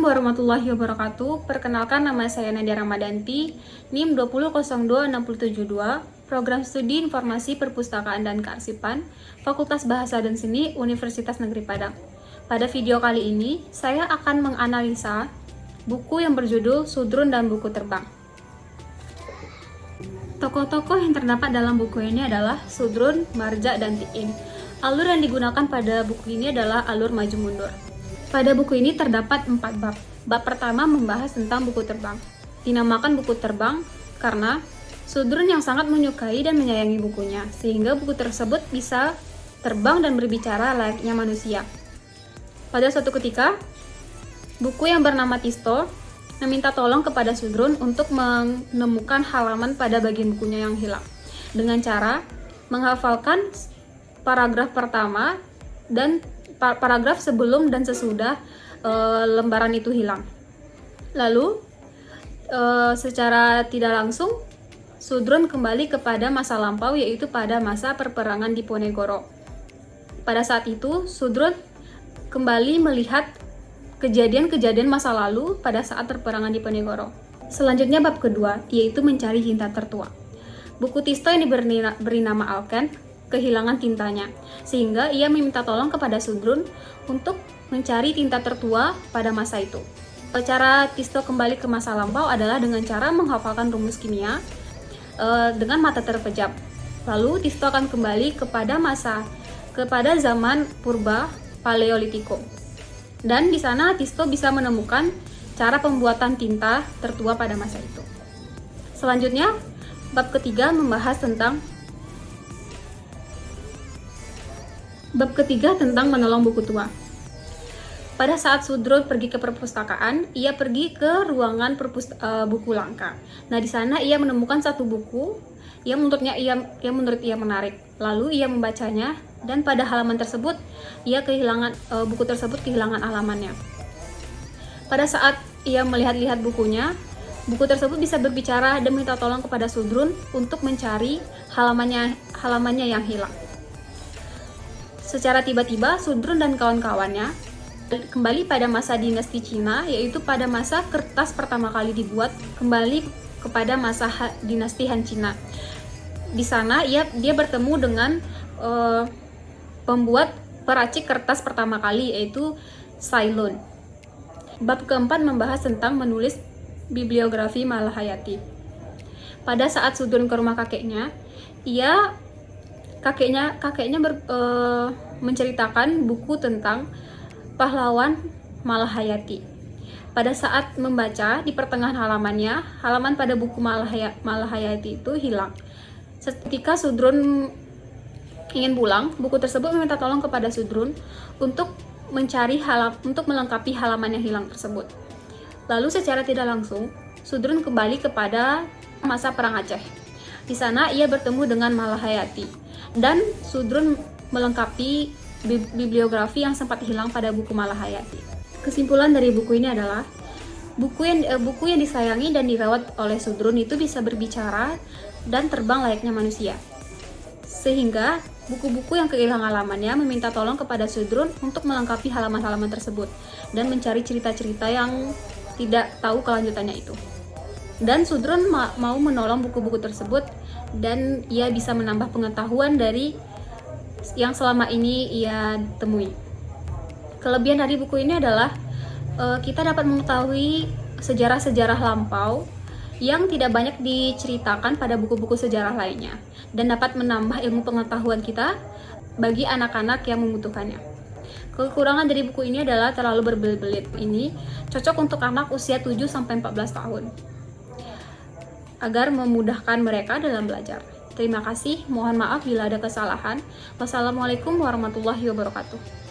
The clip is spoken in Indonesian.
warahmatullahi wabarakatuh. Perkenalkan, nama saya Nadia Ramadanti, NIM 2002672, Program Studi Informasi Perpustakaan dan Kearsipan, Fakultas Bahasa dan Seni, Universitas Negeri Padang. Pada video kali ini, saya akan menganalisa buku yang berjudul Sudrun dan Buku Terbang. Tokoh-tokoh yang terdapat dalam buku ini adalah Sudrun, Marja, dan Ti'in. Alur yang digunakan pada buku ini adalah alur maju mundur. Pada buku ini terdapat 4 bab. Bab pertama membahas tentang buku terbang. Dinamakan buku terbang karena Sudrun yang sangat menyukai dan menyayangi bukunya, sehingga buku tersebut bisa terbang dan berbicara layaknya manusia. Pada suatu ketika, buku yang bernama Tisto meminta tolong kepada Sudrun untuk menemukan halaman pada bagian bukunya yang hilang dengan cara menghafalkan paragraf pertama dan paragraf sebelum dan sesudah lembaran itu hilang. Lalu secara tidak langsung Sudrun kembali kepada masa lampau, yaitu pada masa perperangan di Ponegoro. Pada saat itu Sudrun kembali melihat kejadian-kejadian masa lalu pada saat perperangan di Ponegoro. Selanjutnya bab kedua, yaitu mencari tinta tertua. Buku Tisto yang diberi nama Alken kehilangan tintanya, sehingga ia meminta tolong kepada Sudrun untuk mencari tinta tertua pada masa itu. Cara Tisto kembali ke masa lampau adalah dengan cara menghafalkan rumus kimia dengan mata terpejam. Lalu Tisto akan kembali kepada zaman purba Paleolitiko. Dan di sana Tisto bisa menemukan cara pembuatan tinta tertua pada masa itu. Selanjutnya, bab ketiga membahas tentang menolong buku tua. Pada saat Sudrun pergi ke perpustakaan, ia pergi ke ruangan buku langka. Nah, di sana ia menemukan satu buku yang menurut ia menarik. Lalu ia membacanya, dan pada halaman tersebut buku tersebut kehilangan halamannya. Pada saat ia melihat-lihat bukunya, buku tersebut bisa berbicara dan minta tolong kepada Sudrun untuk mencari halamannya yang hilang. Secara tiba-tiba, Sudrun dan kawan-kawannya kembali pada masa dinasti Cina, yaitu pada masa kertas pertama kali dibuat, kembali kepada masa dinasti Han Cina. Di sana dia bertemu dengan pembuat peracik kertas pertama kali, yaitu Cailun. Bab keempat membahas tentang menulis bibliografi Malahayati. Pada saat Sudrun ke rumah kakeknya, menceritakan buku tentang pahlawan Malahayati. Pada saat membaca, di pertengahan halaman pada buku Malahayati itu hilang. Ketika Sudrun ingin pulang, buku tersebut meminta tolong kepada Sudrun untuk melengkapi halaman yang hilang tersebut. Lalu secara tidak langsung, Sudrun kembali kepada masa Perang Aceh. Di sana ia bertemu dengan Malahayati, dan Sudrun melengkapi bibliografi yang sempat hilang pada buku Malahayati. Kesimpulan dari buku ini adalah buku yang disayangi dan dirawat oleh Sudrun itu bisa berbicara dan terbang layaknya manusia. Sehingga buku-buku yang kehilangan halamannya meminta tolong kepada Sudrun untuk melengkapi halaman-halaman tersebut dan mencari cerita-cerita yang tidak tahu kelanjutannya itu. Dan Sudrun mau menolong buku-buku tersebut, dan ia bisa menambah pengetahuan dari yang selama ini ia temui. Kelebihan dari buku ini adalah kita dapat mengetahui sejarah-sejarah lampau yang tidak banyak diceritakan pada buku-buku sejarah lainnya, dan dapat menambah ilmu pengetahuan kita bagi anak-anak yang membutuhkannya. Kekurangan dari buku ini adalah terlalu berbelit-belit. Ini cocok untuk anak usia 7-14 tahun agar memudahkan mereka dalam belajar. Terima kasih, mohon maaf bila ada kesalahan. Wassalamualaikum warahmatullahi wabarakatuh.